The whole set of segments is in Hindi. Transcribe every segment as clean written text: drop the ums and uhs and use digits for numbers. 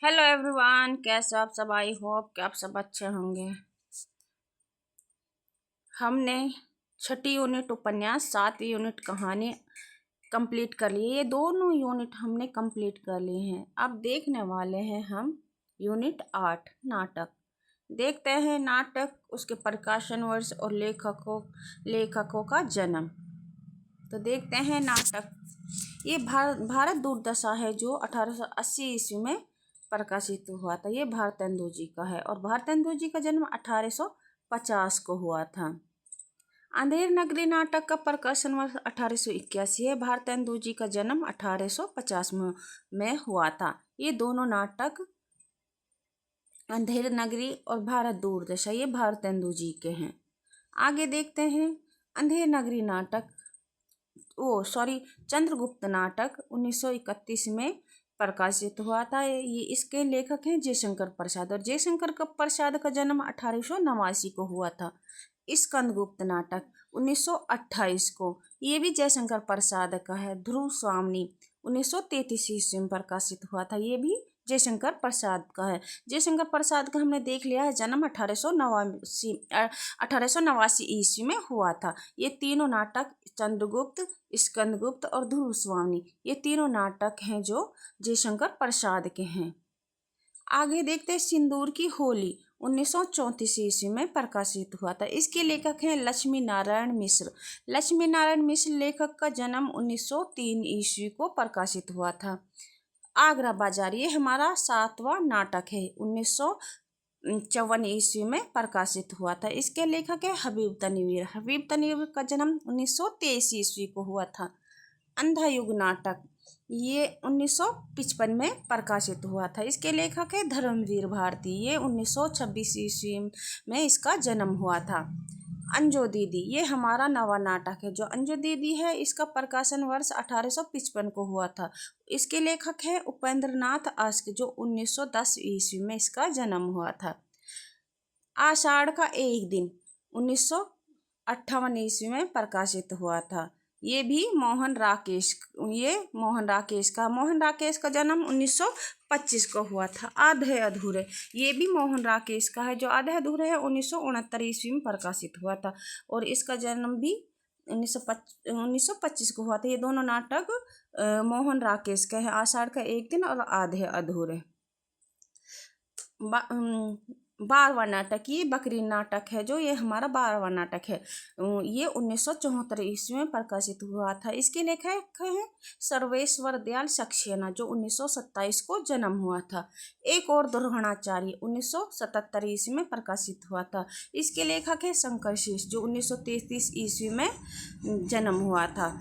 हेलो एवरीवन, कैसे आप सब। आई होप कि आप सब अच्छे होंगे। हमने छठी यूनिट उपन्यास, 7वीं यूनिट कहानी कंप्लीट कर ली है। ये दोनों यूनिट हमने कंप्लीट कर लिए हैं। अब देखने वाले हैं हम यूनिट 8 नाटक। देखते हैं नाटक, उसके प्रकाशन वर्ष और लेखकों का जन्म। तो देखते हैं नाटक। ये भारत दुर्दशा है जो 1880 ईस्वी में प्रकाशित हुआ था। ये भारतेंदु जी का है और भारतेंदु जी का जन्म 1850 को हुआ था। अंधेर नगरी नाटक का प्रकाशन वर्ष 1881 है। भारतेंदु जी का जन्म 1850 में हुआ था। ये दोनों नाटक अंधेर नगरी और भारत दूरदशा ये भारतेंदु जी के हैं। आगे देखते हैं अंधेर नगरी नाटक, चंद्रगुप्त नाटक 1931 में प्रकाशित हुआ था। ये इसके लेखक हैं जयशंकर प्रसाद और जयशंकर प्रसाद का जन्म 1889 को हुआ था। स्कंदगुप्त नाटक 1928 को, ये भी जयशंकर प्रसाद का है। ध्रुव स्वामी 1933 ईस्वी में प्रकाशित हुआ था। ये भी जयशंकर प्रसाद का है। जयशंकर प्रसाद का हमने देख लिया है, जन्म 1889 ईस्वी में हुआ था। ये तीनों नाटक चंद्रगुप्त, स्कंदगुप्त और ध्रुव स्वामी ये तीनों नाटक हैं जो जयशंकर प्रसाद के हैं। आगे देखते हैं सिंदूर की होली 1934 ईस्वी में प्रकाशित हुआ था। इसके लेखक हैं लक्ष्मी नारायण मिश्र। लक्ष्मी नारायण मिश्र लेखक का जन्म 1903 ईस्वी को प्रकाशित हुआ था। आगरा बाजार ये हमारा 7वां नाटक है, 1954 ईस्वी में प्रकाशित हुआ था। इसके लेखक है हबीब तनवीर। हबीब तनवीर का जन्म 1923 ईस्वी को हुआ था। अंधा युग नाटक ये 1955 में प्रकाशित हुआ था। इसके लेखक है धर्मवीर भारती। ये 1926 ईस्वी में इसका जन्म हुआ था। अंजो दीदी ये हमारा नवा नाटक है। जो अंजो दीदी है इसका प्रकाशन वर्ष 1855 को हुआ था। इसके लेखक है उपेंद्र नाथ आस्क। जो 1910 ईस्वी में इसका जन्म हुआ था। आषाढ़ का एक दिन 1958 ईस्वी में प्रकाशित हुआ था। ये भी मोहन राकेश का जन्म 1925 को हुआ था। आधे अधूरे ये भी मोहन राकेश का है। जो आधे अधूरे है 1969 ईस्वी में प्रकाशित हुआ था और इसका जन्म भी 1925 को हुआ था। ये दोनों नाटक मोहन राकेश का है, आषाढ़ का एक दिन और आधे अधूरे। 12वां नाटक ये बकरी नाटक है। जो ये हमारा 12वां नाटक है, ये 1974 ईस्वी में प्रकाशित हुआ था। इसके लेखक हैं सर्वेश्वर दयाल सक्सेना। जो 1927 को जन्म हुआ था। एक और द्रोणाचार्य 1977 ईस्वी में प्रकाशित हुआ था। इसके लेखक है शंकर शेष। जो 1933 ईस्वी में जन्म हुआ था।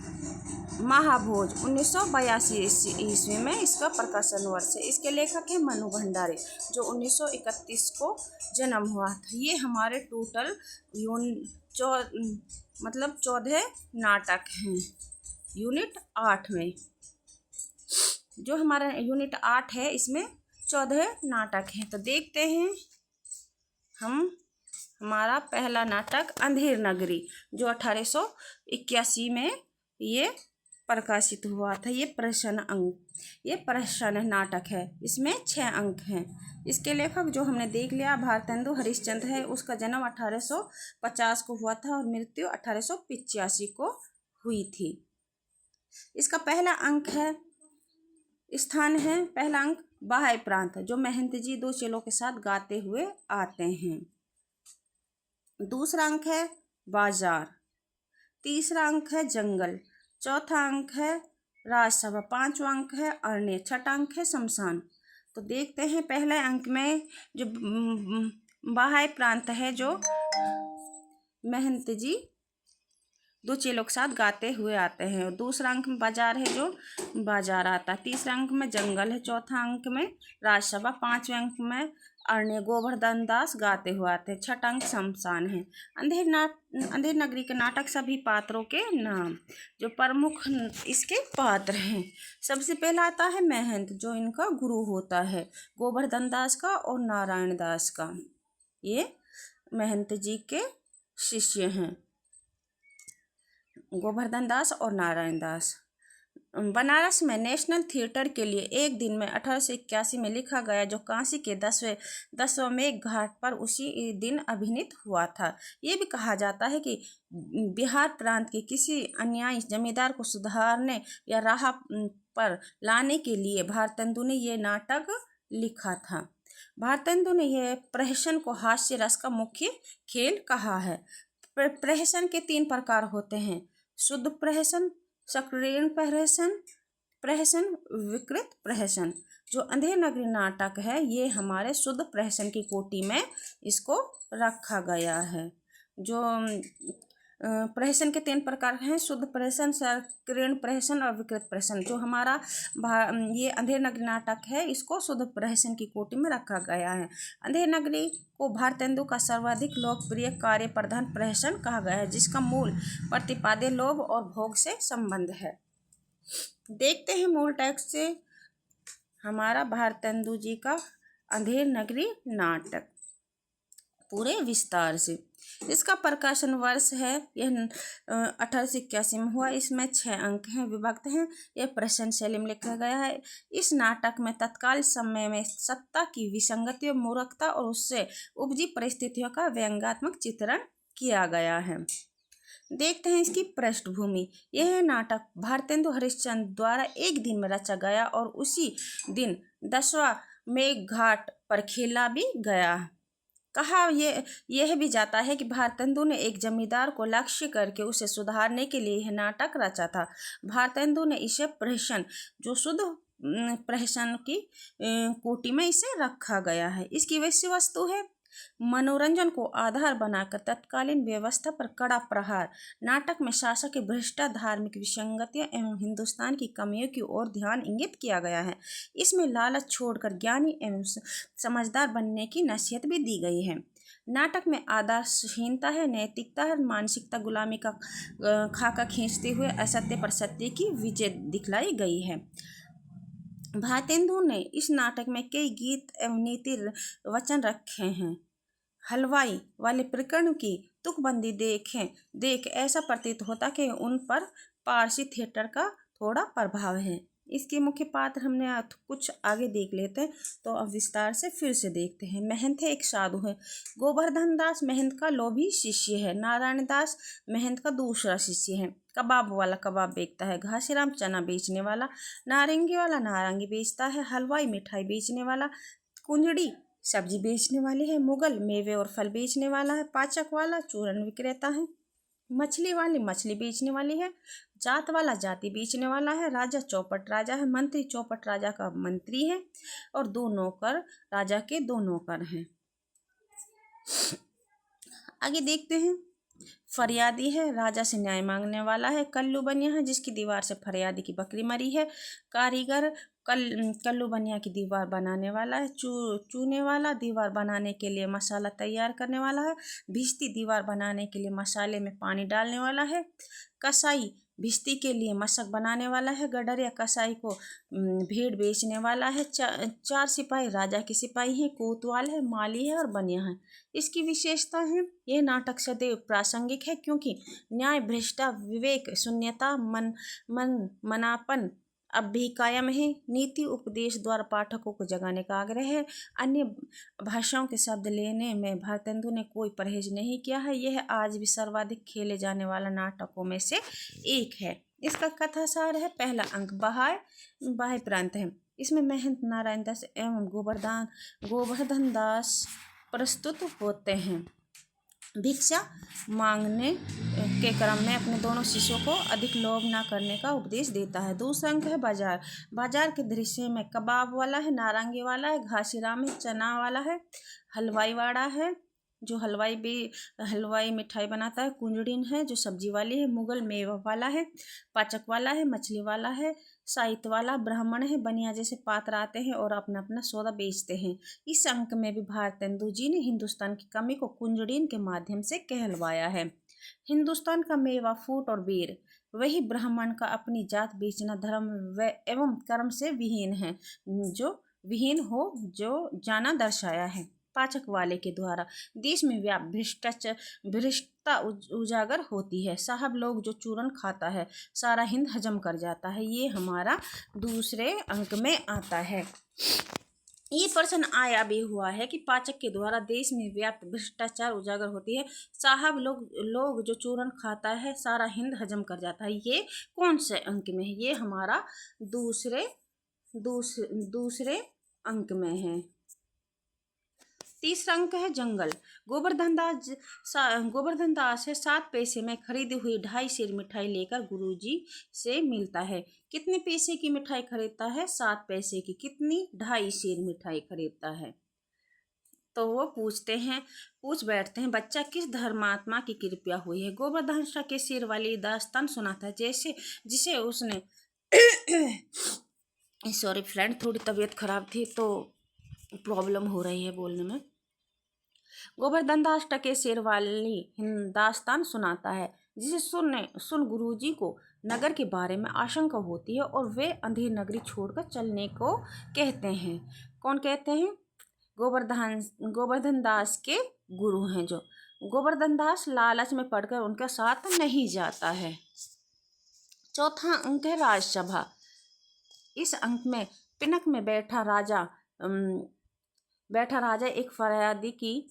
महाभोज 1982 ईस्वी में इसका प्रकाशन वर्ष है। इसके लेखक है मनु भंडारी। जो 1931 को जन्म हुआ था। ये हमारे टोटल 14 नाटक हैं यूनिट 8 में। जो हमारा यूनिट 8 है इसमें 14 नाटक हैं। तो देखते हैं हम हमारा पहला नाटक अंधेर नगरी जो 1881 में ये प्रकाशित हुआ था। ये प्रश्न नाटक है। इसमें 6 अंक हैं। इसके लेखक जो हमने देख लिया भारतेंदु हरिश्चंद्र है। उसका जन्म 1850 को हुआ था और मृत्यु 1885 को हुई थी। इसका पहला अंक है स्थान है, पहला अंक बाह्य प्रांत जो महंत जी 2 चेलों के साथ गाते हुए आते हैं। दूसरा अंक है बाजार। तीसरा अंक है जंगल। चौथा अंक है राजसभा। 5वां अंक है अरण्य। छठा अंक है शमशान। तो देखते हैं पहले अंक में जो बाह्य प्रांत है, जो महंत जी 2 चेलों के साथ गाते हुए आते हैं। और दूसरा अंक में बाजार है, जो बाजार आता है। तीसरा अंक में जंगल है। चौथा अंक में राजसभा। 5वें अंक में अरण्य गोवर्धन दास गाते हुए आते हैं। छठा अंक शमशान है। अंधेर नगरी के नाटक सभी पात्रों के नाम। जो प्रमुख इसके पात्र हैं, सबसे पहला आता है महंत जो इनका गुरु होता है, गोवर्धन दास का और नारायण दास का। ये महंत जी के शिष्य हैं, गोवर्धन दास और नारायण दास। बनारस में नेशनल थिएटर के लिए एक दिन में 1881 में लिखा गया, जो काशी के दशवमेध घाट पर उसी दिन अभिनीत हुआ था। ये भी कहा जाता है कि बिहार प्रांत के किसी अन्यायी जमींदार को सुधारने या राह पर लाने के लिए भारतेंदु ने ये नाटक लिखा था। भारतेंदु ने यह प्रहसन को हास्य रस का मुख्य खेल कहा है। प्रहसन के 3 प्रकार होते हैं: शुद्ध प्रहसन, सक्रिय प्रहसन, विकृत प्रहसन। जो अंधेर नगरी नाटक है, ये हमारे शुद्ध प्रहसन की कोटि में इसको रखा गया है। जो प्रहसन के 3 प्रकार हैं: शुद्ध प्रहसन, सक्रिय प्रहसन और विकृत प्रहसन। जो हमारा ये अंधेर नगरी नाटक है, इसको शुद्ध प्रहसन की कोटि में रखा गया है। अंधेर नगरी को भारतेंदु का सर्वाधिक लोकप्रिय कार्य प्रधान प्रहसन कहा गया है, जिसका मूल प्रतिपाद्य लोभ और भोग से संबंध है। देखते हैं मूल टेक्स्ट से हमारा भारतेंदु जी का अंधेर नगरी नाटक पूरे विस्तार से। इसका प्रकाशन वर्ष है, यह 1881 में हुआ। इसमें 6 अंक हैं, विभक्त हैं। यह प्रश्न शैली में लिखा गया है। इस नाटक में तत्काल समय में सत्ता की विसंगति, मूर्खता और उससे उपजी परिस्थितियों का व्यंग्यात्मक चित्रण किया गया है। देखते हैं इसकी पृष्ठभूमि। यह नाटक भारतेंदु हरिश्चंद्र द्वारा एक दिन में रचा गया और उसी दिन दशवमेध घाट पर खेला भी गया। कहा यह भी जाता है कि भारतेंदु ने एक जमींदार को लक्ष्य करके उसे सुधारने के लिए यह नाटक रचा था। भारतेंदु ने इसे प्रहसन, जो शुद्ध प्रहसन की कोटि में इसे रखा गया है। इसकी विषय वस्तु है मनोरंजन को आधार बनाकर तत्कालीन व्यवस्था पर कड़ा प्रहार। नाटक में शासक की भ्रष्टा धार्मिक विसंगतियां एवं हिंदुस्तान की कमियों की ओर ध्यान इंगित किया गया है। इसमें लालच छोड़कर ज्ञानी एवं समझदार बनने की नसीहत भी दी गई है। नाटक में आदर्शहीनता है, नैतिकता है, मानसिकता गुलामी का खाका खींचते हुए असत्य पर सत्य की विजय दिखलाई गई है। भारतेंदु ने इस नाटक में कई गीत एवं नीति वचन रखे हैं। हलवाई वाले प्रकरण की तुकबंदी देख ऐसा प्रतीत होता कि उन पर पारसी थिएटर का थोड़ा प्रभाव है। इसके मुख्य पात्र हमने कुछ आगे देख लेते हैं, तो अब विस्तार से फिर से देखते हैं। महंत है, एक साधु है। गोवर्धन दास महंत का लोभी शिष्य है। नारायण दास महंत का दूसरा शिष्य है। कबाब वाला कबाब बेचता है। घासीराम चना बेचने वाला। नारंगी वाला नारंगी बेचता है। हलवाई मिठाई बेचने वाला। कुंजड़ी सब्जी बेचने वाली है। मुगल मेवे और फल बेचने वाला है। पाचक वाला चूरन विक्रेता है। मछली वाली मछली बेचने वाली है। जात वाला जाति बेचने वाला है। राजा चौपट राजा है। मंत्री चौपट राजा का मंत्री है। और 2 नौकर राजा के 2 नौकर हैं। आगे देखते हैं। फरियादी है, राजा से न्याय मांगने वाला है। कल्लू बनिया है, जिसकी दीवार से फरियादी की बकरी मरी है। कारीगर कल्लू बनिया की दीवार बनाने वाला है। चूने वाला दीवार बनाने के लिए मसाला तैयार करने वाला है। भिश्ती दीवार बनाने के लिए मसाले में पानी डालने वाला है। कसाई भिश्ती के लिए मशक बनाने वाला है। गडरिया कसाई को भेड़ बेचने वाला है। 4 सिपाही राजा के सिपाही हैं। कोतवाल है, माली है और बनिया है। इसकी विशेषता है, यह नाटक सदैव प्रासंगिक है, क्योंकि न्याय, भ्रष्टा, विवेक शून्यता, मनापन अब भी कायम है। नीति उपदेश द्वारा पाठकों को जगाने का आग्रह है। अन्य भाषाओं के शब्द लेने में भारतेंदु ने कोई परहेज नहीं किया है। यह आज भी सर्वाधिक खेले जाने वाला नाटकों में से एक है। इसका कथासार है। पहला अंक बाह्य प्रांत है। इसमें महंत नारायण दास एवं गोवर्धन दास प्रस्तुत होते हैं। भिक्षा मांगने के क्रम में अपने दोनों शिष्यों को अधिक लोभ न करने का उपदेश देता है। दूसरा अंक है बाजार के दृश्य में कबाब वाला है, नारंगी वाला है, घासीराम है, चना वाला है, हलवाई वाला है जो हलवाई मिठाई बनाता है, कुंजड़ीन है जो सब्जी वाली है, मुगल मेवा वाला है, पाचक वाला है, मछली वाला है, साहित्य वाला ब्राह्मण है। बनिया जैसे पात्र आते हैं और अपना अपना सौदा बेचते हैं। इस अंक में भी भारतेंदु जी ने हिंदुस्तान की कमी को कुंजड़ीन के माध्यम से कहलवाया है। हिंदुस्तान का मेवा, फूट और बेर, वही ब्राह्मण का अपनी जात बेचना धर्म एवं कर्म से विहीन है, जो विहीन हो जो जाना दर्शाया है। पाचक वाले के द्वारा देश में व्याप्त भ्रष्टता उजागर होती है। साहब लोग जो चूरन खाता है सारा हिंद हजम कर जाता है। ये हमारा दूसरे अंक में आता है। ये प्रश्न आया भी हुआ है कि पाचक के द्वारा देश में व्याप्त भ्रष्टाचार उजागर होती है। साहब लोग जो चूरन खाता है सारा हिंद हजम कर जाता है। ये कौन से अंक में है? ये हमारा दूसरे अंक में है। तीसरा अंक है जंगल। गोवर्धन दास से 7 पैसे में खरीदी हुई 2.5 सेर मिठाई लेकर गुरुजी से मिलता है। कितने पैसे की मिठाई खरीदता है? 7 पैसे की। कितनी? 2.5 सेर मिठाई खरीदता है। तो वो पूछ बैठते हैं, बच्चा किस धर्मात्मा की कृपया हुई है? गोवर्धन के सिर वाली दास्तान सुनाता है जिसे उसने सॉरी फ्रेंड, थोड़ी तबीयत खराब थी तो प्रॉब्लम हो रही है बोलने में। गोवर्धन दास टकेसेर वाली दास्तान सुनाता है जिसे सुन गुरुजी को नगर के बारे में आशंका होती है और वे अंधेर नगरी छोड़कर चलने को कहते हैं। कौन कहते हैं? गोवर्धन दास के गुरु हैं जो। गोवर्धन दास लालच में पड़कर उनका साथ नहीं जाता है। चौथा अंक है राजसभा। इस अंक में पिनक में बैठा राजा एक फरियादी की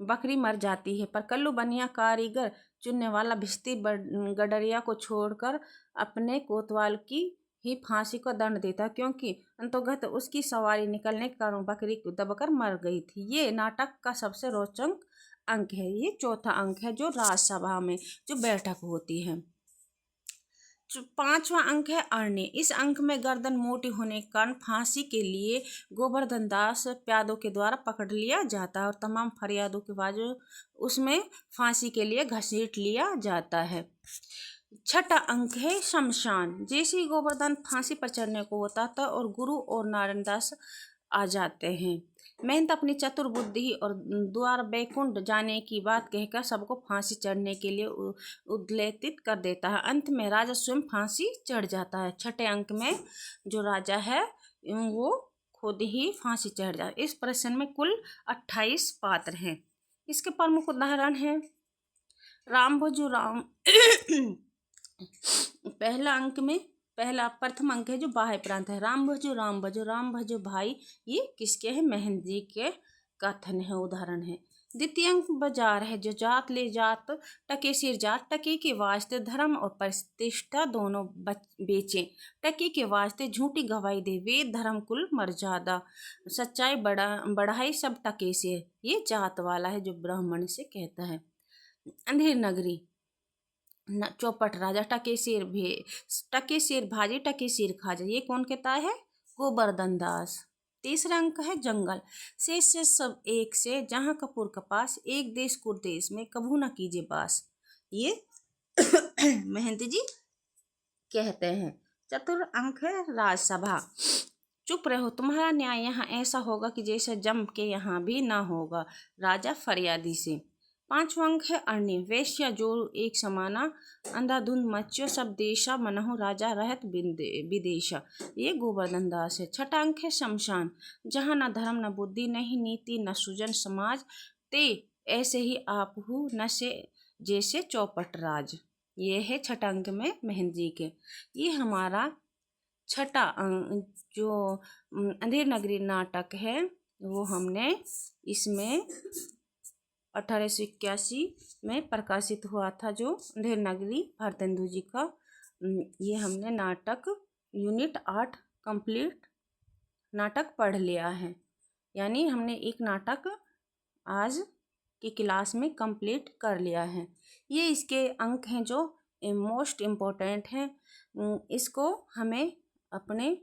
बकरी मर जाती है, पर कल्लू बनिया कारीगर चुनने वाला भिश्ती गडरिया को छोड़कर अपने कोतवाल की ही फांसी को दंड देता, क्योंकि अंतोगत उसकी सवारी निकलने के कारण बकरी दबकर मर गई थी। ये नाटक का सबसे रोचक अंक है। ये चौथा अंक है जो राजसभा में जो बैठक होती है। 5वां अंक है अरण्य। इस अंक में गर्दन मोटी होने के कारण फांसी के लिए गोवर्धन दास प्यादों के द्वारा पकड़ लिया जाता है और तमाम फरियादों के बाद उसमें फांसी के लिए घसीट लिया जाता है। 6वां अंक है शमशान। जैसे ही गोवर्धन फांसी पर चढ़ने को होता था और गुरु और नारायण दास आ जाते हैं, महंत अपनी चतुर बुद्धि और द्वार बैकुंठ जाने की बात कहकर सबको फांसी चढ़ने के लिए उद्लेतित कर देता है। अंत में राजा स्वयं फांसी चढ़ जाता है। 6ठे अंक में जो राजा है वो खुद ही फांसी चढ़ जाता है। इस प्रश्न में कुल 28 पात्र हैं। इसके प्रमुख उदाहरण हैं राम भजो राम। प्रथम अंक है जो बाह्य प्रांत है। राम भजो भाई, ये किसके हैं? महंत जी के कथन है, उदाहरण है। द्वितीय अंक बाजार है जो जात ले जात टके सिर जात, टके के वास्ते धर्म और प्रतिष्ठा दोनों बेचे, टके के वास्ते झूठी गवाही दे, वेद धर्म कुल मर्यादा, सच्चाई बढ़ाई सब टके से। ये जात वाला है जो ब्राह्मण से कहता है। अंधेर नगरी चौपट राजा टके सिर भाजी टके सिर खाजा, ये कौन कहता है? गोवर्धन दास। तीसरा अंक है जंगल। शेष से सब एक से जहाँ कपूर कपास, एक देश कुरदेश में कभू न कीजिए बास, ये महंत जी कहते हैं। चतुर्थ अंक है राजसभा। चुप रहो, तुम्हारा न्याय यहाँ ऐसा होगा कि जैसे जम के यहाँ भी ना होगा, राजा फरियादी से। 5वां अंक है अरण्य। वैश्या जो एक समाना, अंधाधुंध मच्यो सब देशा, मनहु राजा रहत विदेशा, ये गोवर्धन दास है। 6ठा अंक है शमशान। जहाँ न धर्म न बुद्धि नहीं नीति न सुजन समाज, ते ऐसे ही आप हु न से जैसे चौपट राज, ये है 6ठा अंक में महंत जी के। ये हमारा 6ठा अंक जो अंधेर नगरी नाटक है वो हमने इसमें 1881 में प्रकाशित हुआ था, जो अंधेर नगरी भारतेंदु जी का। ये हमने नाटक यूनिट 8 कंप्लीट नाटक पढ़ लिया है, यानी हमने एक नाटक आज की क्लास में कंप्लीट कर लिया है। ये इसके अंक हैं जो मोस्ट इम्पोर्टेंट हैं। इसको हमें अपने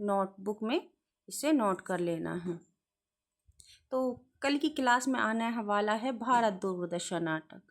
नोटबुक में इसे नोट कर लेना है। तो कल की क्लास में आने वाला है भारत दूरदर्शन नाटक।